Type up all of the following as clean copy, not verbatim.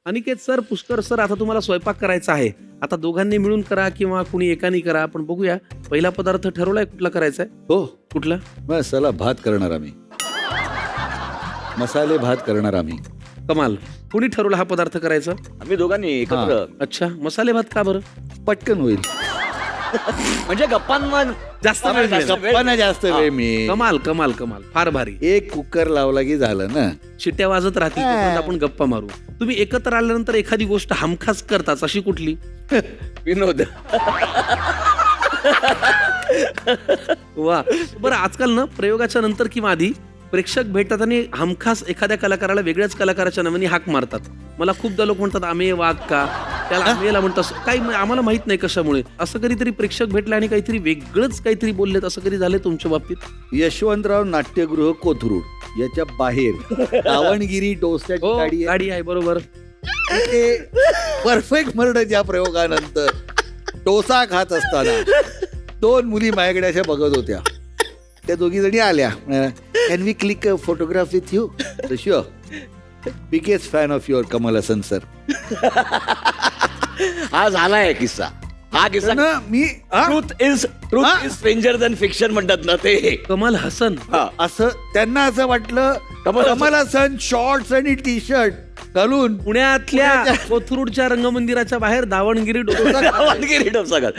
Aniket sir, Pushkar sir, आता तुम्हाला स्वयंपाक करायचा आहे. आता दोघांनी मिळून करा किंवा कुणी एकाने करा, पण बघूया पहिला पदार्थ ठरवलाय कुठला करायचा आहे? हो, कुठला? मसाला भात करणार आम्ही. मसाले भात करणार आम्ही. कमाल. कुणी ठरवला हा पदार्थ करायचा? आम्ही दोघांनी एकत्र. अच्छा, मसाले भात का बरं? पटकन होईल. म्हणजे गप्पांना जास्त वेळ मिळेल. गप्पांना जास्त वेळ मी. कमाल कमाल कमाल, फार भारी. एक कुकर लावला की झालं ना. शिट्या वाजत राहतील, तोपर्यंत आपण गप्पा मारू. तुम्ही एकत्र आल्यानंतर एखादी गोष्ट हमखास करताच, अशी कुठली? विनोद. वा. बरं, आजकाल ना प्रयोगाच्या नंतर किंवा आधी प्रेक्षक भेटतात आणि हमखास एखाद्या कलाकाराला वेगळ्याच कलाकाराच्या नावाने हाक मारतात. मला खूपदा लोक म्हणतात आमेय वाघ का, त्याला आमेयला म्हणतात, काही आम्हाला माहित नाही कशामुळे. असं कधीतरी प्रेक्षक भेटले आणि काहीतरी वेगळंच काहीतरी बोललेत, असं कधी झालंय तुमच्या बाबतीत? यशवंतराव नाट्यगृह कोथरूड याच्या बाहेर दावणगिरी डोस्याची हो, गाडी आहे. गाडी आहे, बरोबर. परफेक्ट मर्डर ज्या प्रयोगानंतर डोसा खात असताना 2 मुली माझ्याकडे अशा बघत होत्या. त्या दोघी जणी आल्या. Can we click a photograph with you? Sure. Biggest fan of your Kamal Haasan sir. हा झालाय किस्सा. हा किस्सा मी truth is stranger than fiction म्हणतात ना ते. कमल हसन. असं त्यांना असं वाटलं कमल हसन शॉर्ट्स आणि टी शर्ट घालून पुण्यातल्या कोथरूडच्या रंगमंदिराच्या बाहेर दावणगिरी डोसा. दावणगिरी डोसा घाल.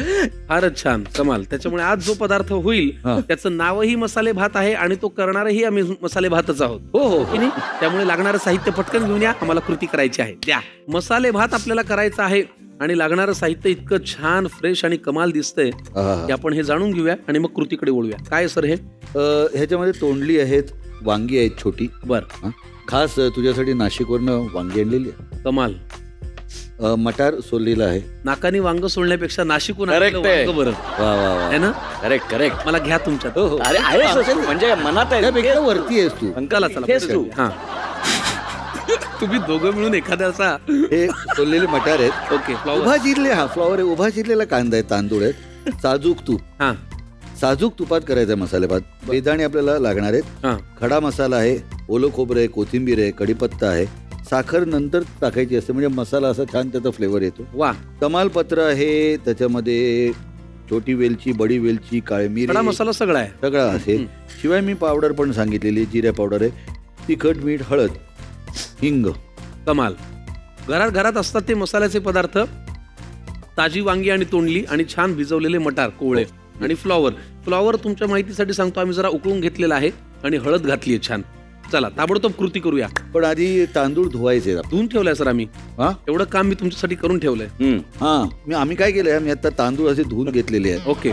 फारच छान, कमाल. त्याच्यामुळे आज जो पदार्थ होईल त्याचं नावही मसाले भात आहे आणि तो करणारही आम्ही मसाले भातच आहोत. हो हो की नाही? त्यामुळे लागणारं साहित्य पटकन घेऊन या, आम्हाला कृती करायची आहे. द्या. मसाले भात आपल्याला करायचा आहे आणि लागणारं साहित्य इतकं छान फ्रेश आणि कमाल दिसतंय की आपण हे जाणून घेऊया आणि मग कृतीकडे वळूया. काय सर हे? ह्याच्यामध्ये तोंडली आहेत, वांगी आहेत छोटी. बर. खास तुझ्यासाठी नाशिकवरनं वांगी आणलेली आहे. कमाल. मटार सोललेला आहे. नाकानी वांग सोडण्यापेक्षा नाशिकून Correct आहे. वांग बरं वा वा वा. आहे ना? Correct correct. मला घ्या तुमच्यात. अरे आहेस असं, म्हणजे मनात आहे. त्यापेक्षा वरती आहेस तू. चला चला, तेच तू. हा. तुम्ही दोघं मिळून एखाद्याचा. हे सोललेले मटार आहेत. ओके. उभा चिरले, हा फ्लॉवर आहे. उभा चिरलेला कांदा आहे, तांदूळ आहेत, साजूक तूप. हा साजूक तुपात करायचा मसाले भात. बेदाणे आपल्याला लागणार आहेत. हा. खडा मसाला आहे, ओलं खोबरं आहे, कोथिंबीर आहे, कढीपत्ता आहे. साखर नंतर टाकायची असते, म्हणजे मसाला असा छान त्याचा फ्लेवर येतो. वा. तमालपत्र आहे, त्याच्यामध्ये छोटी वेलची, बडी वेलची, काळी खडा मिरी, मसाला सगळा आहे. सगळं आहे. शिवाय मी पावडर पण सांगितलेली, जिऱ्या पावडर आहे, तिखट, मीठ, हळद, हिंग. कमाल. घरात असतात ते मसाल्याचे पदार्थ. ताजी वांगी आणि तोंडली आणि छान भिजवलेले मटार, कोवळे आणि फ्लॉवर तुमच्या माहितीसाठी सांगतो, आम्ही जरा उकळून घेतलेला आहे आणि हळद घातली आहे छान. चला ताबडतोब कृती करूया. पण आधी तांदूळ धुवायचे. धुवून ठेवलाय सर आम्ही. हा एवढं काम मी तुमच्यासाठी करून ठेवलंय. हा, आम्ही काय केलंय, मी आता तांदूळ असे धुवून घेतलेले आहेत. ओके.